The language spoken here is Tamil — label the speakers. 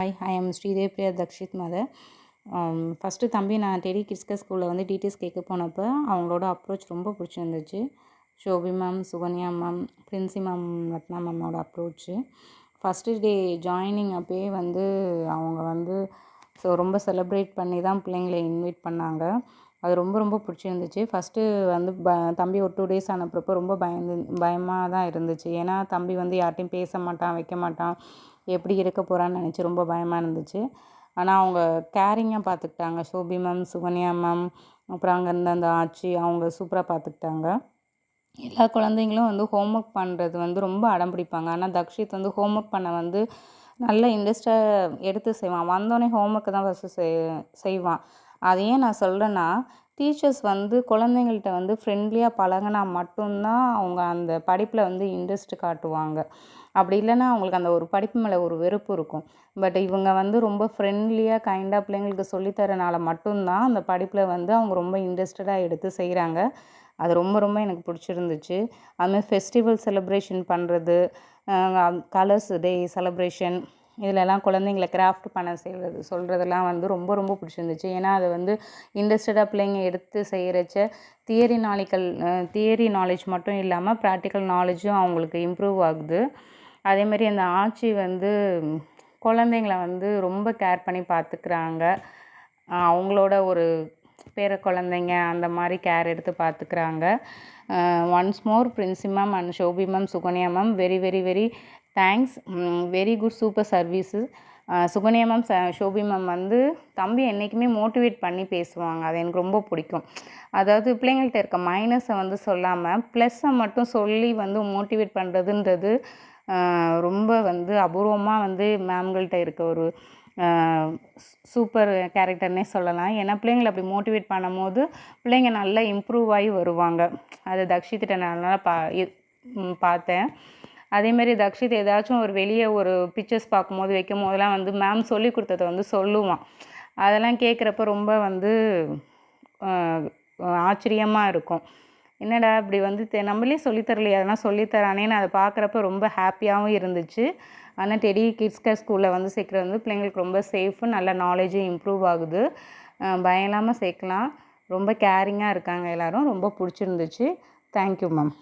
Speaker 1: Hi, I am Sridev Priya Dakshit mother. First தம்பி நான் டெடி கிட்ஸ்கர் ஸ்கூலில் வந்து டீட்டெயில்ஸ் கேட்க போனப்போ அவங்களோட அப்ரோச் ரொம்ப பிடிச்சிருந்துச்சு. Shobi ma'am, Sukanya ma'am, Princy ma'am, Rathna மேமோட அப்ரோச்சு. ஃபஸ்ட்டு டே ஜாயினிங் அப்போயே வந்து அவங்க வந்து ரொம்ப செலிப்ரேட் பண்ணி தான் பிள்ளைங்களை இன்வைட் பண்ணாங்க. அது ரொம்ப ரொம்ப பிடிச்சிருந்துச்சு. ஃபஸ்ட்டு வந்து தம்பி ஒரு 2 days ஆனப்போ ரொம்ப பயமாக தான் இருந்துச்சு. ஏன்னா தம்பி வந்து யார்கிட்டையும் பேச மாட்டான், வைக்க மாட்டான், எப்படி இருக்க போகிறான்னு நினச்சி ரொம்ப பயமாக இருந்துச்சு. ஆனால் அவங்க கேரிங்காக பார்த்துக்கிட்டாங்க. ஷோபி மேம், சுகன்யா மேம், அப்புறம் அங்கே இருந்த அந்த ஆச்சி அவங்க சூப்பராக பார்த்துக்கிட்டாங்க. எல்லா குழந்தைங்களும் வந்து ஹோம்ஒர்க் பண்ணுறது வந்து ரொம்ப அடம் பிடிப்பாங்க. ஆனால் தக்ஷித் வந்து ஹோம்ஒர்க் பண்ண வந்து நல்ல இன்ட்ரெஸ்ட்டாக எடுத்து செய்வான். வந்தோடனே ஹோம்ஒர்க்கு தான் ஃபஸ்ட்டு செய்வான். அது ஏன் நான் சொல்கிறேன்னா, டீச்சர்ஸ் வந்து குழந்தைங்கள்ட்ட வந்து ஃப்ரெண்ட்லியாக பழகினா மட்டும்தான் அவங்க அந்த படிப்பில் வந்து இன்ட்ரெஸ்ட் காட்டுவாங்க. அப்படி இல்லைன்னா அவங்களுக்கு அந்த ஒரு படிப்பு மேலே ஒரு வெறுப்பு இருக்கும். பட் இவங்க வந்து ரொம்ப ஃப்ரெண்ட்லியாக கைண்டாக பிள்ளைங்களுக்கு சொல்லித்தரனால மட்டும்தான் அந்த படிப்பில் வந்து அவங்க ரொம்ப இன்ட்ரெஸ்டடாக எடுத்து செய்கிறாங்க. அது ரொம்ப ரொம்ப எனக்கு பிடிச்சிருந்துச்சு. அதுமாதிரி ஃபெஸ்டிவல் செலிப்ரேஷன் பண்ணுறது, கலர்ஸ் டே செலிப்ரேஷன், இதிலெல்லாம் குழந்தைங்கள கிராஃப்ட் பண்ண சொல்கிறதெல்லாம் வந்து ரொம்ப ரொம்ப பிடிச்சிருந்துச்சு. ஏன்னா அது வந்து இன்ட்ரெஸ்டடாக பிள்ளைங்க எடுத்து செய்கிறச்ச தியரி நாலேஜ் மட்டும் இல்லாமல் ப்ராக்டிக்கல் நாலேஜும் அவங்களுக்கு இம்ப்ரூவ் ஆகுது. அதேமாதிரி அந்த ஆச்சி வந்து குழந்தைங்கள வந்து ரொம்ப கேர் பண்ணி பார்த்துக்கிறாங்க. அவங்களோட ஒரு பேர குழந்தைங்க அந்த மாதிரி கேர் எடுத்து பார்த்துக்கிறாங்க. Once more Princy ma'am and Shobi ma'am, Sukanya ma'am, very very very thanks. Very good super service. Sukanya ma'am, Shobi ma'am வந்து தம்பி என்றைக்குமே மோட்டிவேட் பண்ணி பேசுவாங்க. அது எனக்கு ரொம்ப பிடிக்கும். அதாவது பிள்ளைங்கள்ட்ட இருக்க மைனஸை வந்து சொல்லாமல் ப்ளஸ்ஸை மட்டும் சொல்லி வந்து மோட்டிவேட் பண்ணுறதுன்றது ரொம்ப வந்து அபூர்வமாக வந்து மேம்கள்கிட்ட இருக்க ஒரு சூப்பர் கேரக்டர்னே சொல்லலாம். ஏன்னா பிள்ளைங்களை அப்படி மோட்டிவேட் பண்ணும்போது பிள்ளைங்க நல்லா இம்ப்ரூவ் ஆகி வருவாங்க. அது தக்ஷித்திட்ட நான் நல்லா பார்த்தேன். அதேமாரி தக்ஷித் ஏதாச்சும் ஒரு வெளியே ஒரு பிக்சர்ஸ் பார்க்கும்போது வைக்கும் போதெல்லாம் வந்து மேம் சொல்லி கொடுத்ததை வந்து சொல்லுவான். அதெல்லாம் கேட்குறப்ப ரொம்ப வந்து ஆச்சரியமாக இருக்கும். என்னடா இப்படி வந்து நம்மளே சொல்லித்தரலையே, அதெல்லாம் சொல்லித்தரானேன்னு அதை பார்க்குறப்ப ரொம்ப ஹாப்பியாகவும் இருந்துச்சு. ஆனால் டெடி கிட்ஸ்கர் ஸ்கூலில் வந்து சேர்க்குறது வந்து பிள்ளைங்களுக்கு ரொம்ப சேஃபு, நல்ல நாலேஜும் இம்ப்ரூவ் ஆகுது. பயம் இல்லாமல் சேர்க்கலாம். ரொம்ப கேரிங்காக இருக்காங்க எல்லோரும். ரொம்ப பிடிச்சிருந்துச்சு. Thank you ma'am.